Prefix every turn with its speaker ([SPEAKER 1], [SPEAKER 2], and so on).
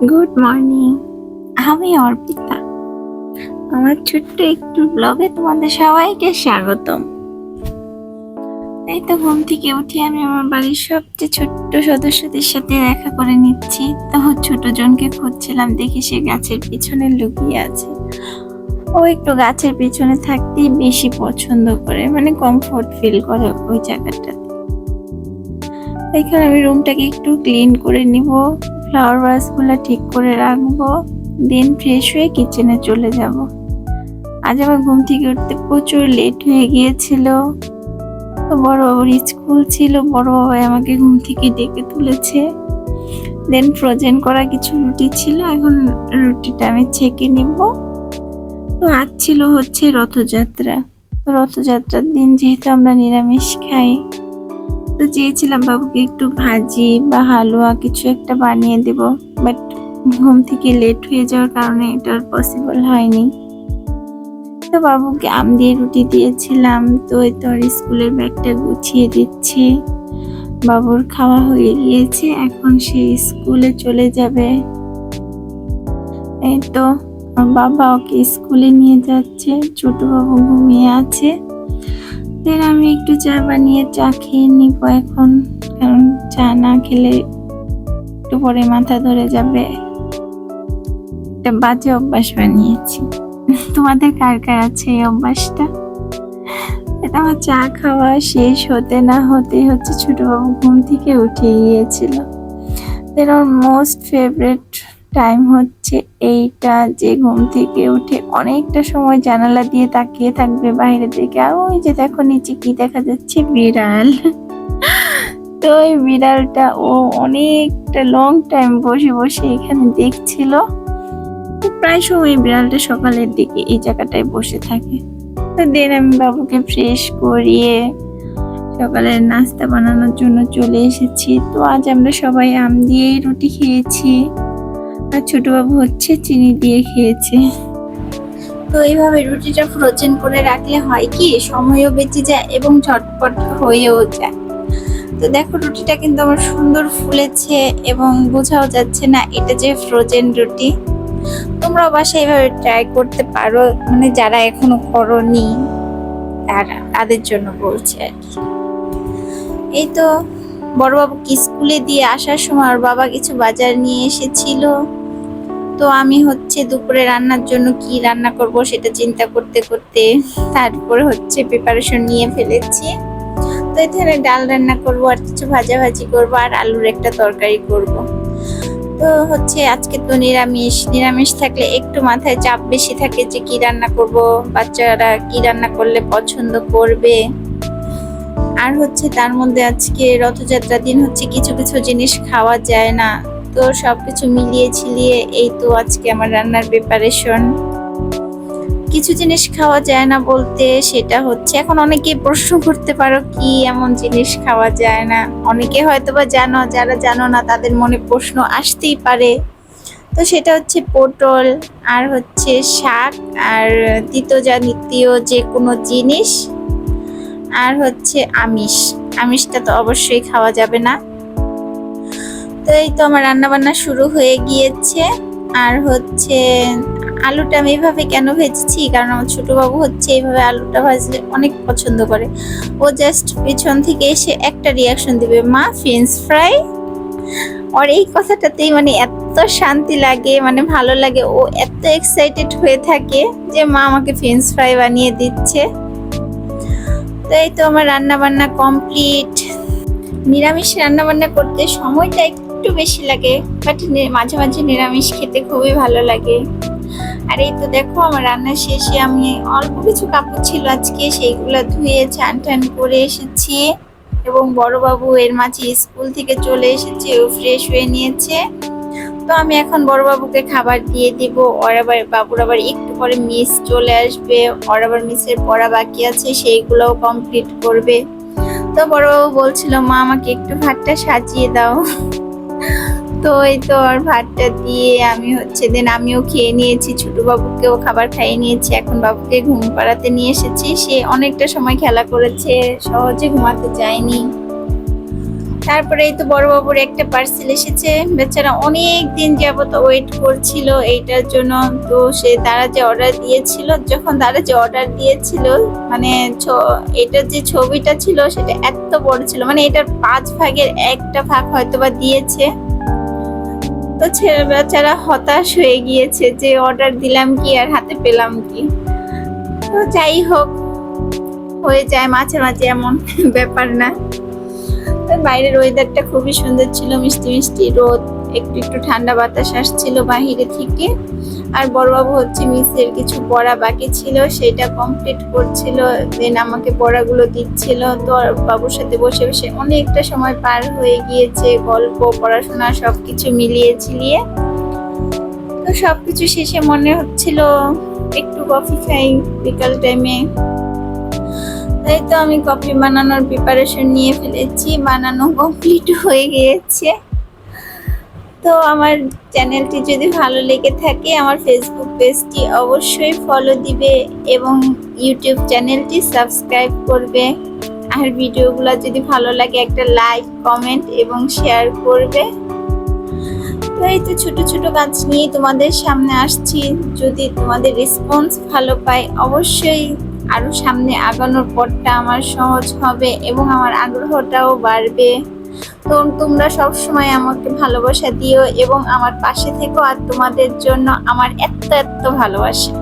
[SPEAKER 1] Good morning. আমি অর্পিতা। আমার ছোট্ট একটু ব্লগে তোমাদের সবাইকে স্বাগতম। এই তো ঘুম থেকে উঠে আমি আমার বাড়ির সবচেয়ে ছোট্ট সদস্যদের সাথে দেখা করে নিচ্ছি। তো ছোট জনকে খুঁজছিলাম, দেখি সে গাছের পিছনে লুকিয়ে আছে। ও একটু গাছের পিছনে থাকতেই বেশি পছন্দ করে, মানে কমফোর্ট ফিল করে ওই জায়গাটাতে। এখানে আমি রুমটাকে একটু ক্লিন করে নিব, ফ্লাওয়ার ভাসগুলো ঠিক করে রাখবো, দেন ফ্রেশ হয়ে কিচেনে চলে যাব। আজ আমার ঘুম থেকে উঠতে প্রচুর লেট হয়ে গিয়েছিল। তো বড় বাবুর স্কুল ছিল, বড় বাবাই আমাকে ঘুম থেকে ডেকে তুলেছে। দেন ফ্রোজেন করা কিছু রুটি ছিল, এখন রুটিটা আমি ছেঁকে নিব। তো আজ ছিল হচ্ছে রথযাত্রা। তো রথযাত্রার দিন যেহেতু আমরা নিরামিষ খাই, তো চেয়েছিলাম বাবুকে একটু ভাজি বা হালুয়া কিছু একটা বানিয়ে দেব, বাট ঘুম থেকে লেট হয়ে যাওয়ার কারণে এটা পসিবল হয়নি। তো বাবুকে আম দিয়ে রুটি দিয়েছিলাম। তো এই তো স্কুলের ব্যাগটা গুছিয়ে দিচ্ছি। বাবুর খাওয়া হয়ে গিয়েছে, এখন সে স্কুলে চলে যাবে। এই তো বাবা ওকে স্কুলে নিয়ে যাচ্ছে, ছোট বাবু ঘুমিয়ে আছে। দেন আমি একটু চা বানিয়ে চা খেয়ে নিব এখন, কারণ চা না খেলে একটু পরে মাথা ধরে যাবে। একটা বাজে অভ্যাস বানিয়েছি। তোমাদের কার কার আছে এই অভ্যাসটা? এটা আমার চা খাওয়া শেষ হতে না হতে হচ্ছে ছোট বাবু ঘুম থেকে উঠে গিয়েছিল। এর মোস্ট ফেভারিট টাইম হচ্ছে এইটা, যে ঘুম থেকে উঠে অনেকটা সময় জানালা দিয়ে তাকিয়ে থাকবে বাইরের দিকে, আর ওই যে দেখো নিচে কি দেখা যাচ্ছে, বিড়াল। তো ওই বিড়ালটা ও অনেকটা লং টাইম বসে বসে এখানে দেখছিল। প্রায় সময় বিড়ালটা সকালের দিকে এই জায়গাটায় বসে থাকে। তো দেন আমি বাবুকে ফ্রেশ করিয়ে সকালের নাস্তা বানানোর জন্য চলে এসেছি। তো আজ আমরা সবাই আম দিয়ে রুটি খেয়েছি, আর ছোট বাবু হচ্ছে চিনি দিয়ে খেয়েছে। তো এইভাবে রুটিটা ফ্রোজেন করে রাখলে হয় কি, সময়ও বেঁচে যায় এবং ঝটপট হয়েও যায়। তো দেখো রুটিটা কিন্তু আমার সুন্দর ফুলেছে এবং বোঝাও যাচ্ছে না এটা যে ফ্রোজেন রুটি। তোমরাও বাসায় এইভাবে ট্রাই করতে পারো, মানে যারা এখনো করোনি তাদের জন্য বলছি আর কি। এই তো বড়বাবুকে স্কুলে দিয়ে আসার সময় ওর বাবা কিছু বাজার নিয়ে এসেছিল। তো আমি হচ্ছে দুপুরে রান্নার জন্য কি রান্না করব সেটা চিন্তা করতে করতে তারপরে হচ্ছে প্রিপারেশন নিয়ে ফেলেছি। তো এখানে ডাল রান্না করব, আর কিছু ভাজাভাজি করব, আর আলুর একটা তরকারি করব। তো হচ্ছে আজকে তো নিরামিষ থাকলে একটু মাথায় চাপ বেশি থাকে যে কি রান্না করব, বাচ্চারা কি রান্না করলে পছন্দ করবে। আর হচ্ছে তার মধ্যে আজকে রথযাত্রার দিন হচ্ছে কিছু কিছু জিনিস খাওয়া যায় না। তো সবকিছু মিলিয়ে ঝিলিয়ে এই তো আজকে আমার রান্নার প্রিপারেশন। কিছু জিনিস খাওয়া যায় না বলতে সেটা হচ্ছে, এখন অনেকে প্রশ্ন করতে পারো কি এমন জিনিস খাওয়া যায় না। অনেকে হয়তো বা জানো, যারা জানো না তাদের মনে প্রশ্ন আসতেই পারে। তো সেটা হচ্ছে পটল, আর হচ্ছে শাক, আর জাতীয় যে কোনো জিনিস, আর হচ্ছে আমিষটা তো অবশ্যই খাওয়া যাবে না। তো এই তো আমার রান্না বান্না শুরু হয়ে গিয়েছে। আর হচ্ছে আলুটা আমি এইভাবে কেন ভেজেছি, কারণ আমার ছোট বাবু হচ্ছে এইভাবে আলুটা ভাজলে অনেক পছন্দ করে। ও জাস্ট পিছন থেকে এসে একটা রিয়াকশন দিবে, মা ফ্রেঞ্চ ফ্রাই। আর এই কথাটাতেই মানে এত শান্তি লাগে, মানে ভালো লাগে, ও এত এক্সাইটেড হয়ে থাকে যে মা আমাকে ফ্রেঞ্চ ফ্রাই বানিয়ে দিচ্ছে। তো এই তো আমার রান্না বান্না কমপ্লিট। নিরামিষ রান্না বান্না করতে সময়টা একটু বেশি লাগে, বাট মাঝে মাঝে নিরামিষ খেতে খুবই ভালো লাগে। আর এই তো দেখো আমার রান্না শেষে আমি অল্প কিছু কাপড় ছিল আজকে, সেইগুলো ধুয়ে চান টান করে এসেছি। এবং বড়বাবু এর মাঝে স্কুল থেকে চলে এসেছে, ও ফ্রেশ হয়ে নিয়েছে। তো আমি এখন বড়বাবুকে খাবার দিয়ে দিব। বাবুর আবার একটু পরে মিস চলে আসবে, ওর আবার মিসের পড়া বাকি আছে, সেইগুলোও কমপ্লিট করবে। তো বড়বাবু বলছিল মা আমাকে একটু ভাতটা সাজিয়ে দাও। তো এই তো আর ভাতটা দিয়ে আমি হচ্ছে আমিও খেয়ে নিয়েছি, ছোট বাবুকেও খাবার খাইয়ে নিয়েছি। এখন বাবুকে ঘুম পাড়াতে নিয়ে এসেছি, সে অনেকটা সময় খেলা করেছে, সহজে ঘুমাতে যায়নি। তারপরে এই তো বড় বাবুর একটা পার্সেল এসেছে, বেচারা অনেক দিন যাবত ওয়েট করছিল এইটার জন্য। তো তারা যে অর্ডার দিয়েছিল, যখন তারা যে অর্ডার দিয়েছিল মানে এটার যে ছবিটা ছিল সেটা এত বড় ছিল, মানে এটার 5 ভাগের একটা ভাগ হয়তো বা দিয়েছে। তো ছেলে বেচারা হতাশ হয়ে গিয়েছে যে অর্ডার দিলাম কি আর হাতে পেলাম কি। তো যাই হোক, হয়ে যায় মাঝে মাঝে, এমন ব্যাপার না। বাইরের ওয়েদারটা খুবই সুন্দর ছিল, মিষ্টি মিষ্টি রোদ, একটু একটু ঠান্ডা বাতাস আসছিল বাহিরে থেকে। আর বড়বাবু হচ্ছে মিসের কিছু পড়া বাকি ছিল, সেটা কমপ্লিট করছিল, দেন আমাকে পড়াগুলো দিচ্ছিল। তো বাবুর সাথে বসে বসে অনেকটা সময় পার হয়ে গিয়েছে, গল্প পড়াশোনা সবকিছু মিলিয়ে ঝিলিয়ে। তো সবকিছু শেষে মনে হচ্ছিল একটু কফি খাই বিকাল টাইমে। তাই তো আমি কফি বানানোর প্রিপারেশন নিয়ে ফেলেছি, বানানো কমপ্লিট হয়ে গিয়েছে। তো আমার চ্যানেলটি যদি ভালো লেগে থাকে আমার ফেসবুক পেজটি অবশ্যই ফলো দিবে এবং ইউটিউব চ্যানেলটি সাবস্ক্রাইব করবে। আর ভিডিওগুলো যদি ভালো লাগে একটা লাইক, কমেন্ট এবং শেয়ার করবে। তো এই তো ছোট ছোট কাজ নিয়ে তোমাদের সামনে আসছি। যদি তোমাদের রেসপন্স ভালো পাই অবশ্যই আরো সামনে আগানোর পথটা আমার সহজ হবে এবং আমার আগ্রহটাও বাড়বে। তো তোমরা সবসময় আমাকে ভালোবাসা দিও এবং আমার পাশে থেকো। আর তোমাদের জন্য আমার এত এত ভালোবাসা।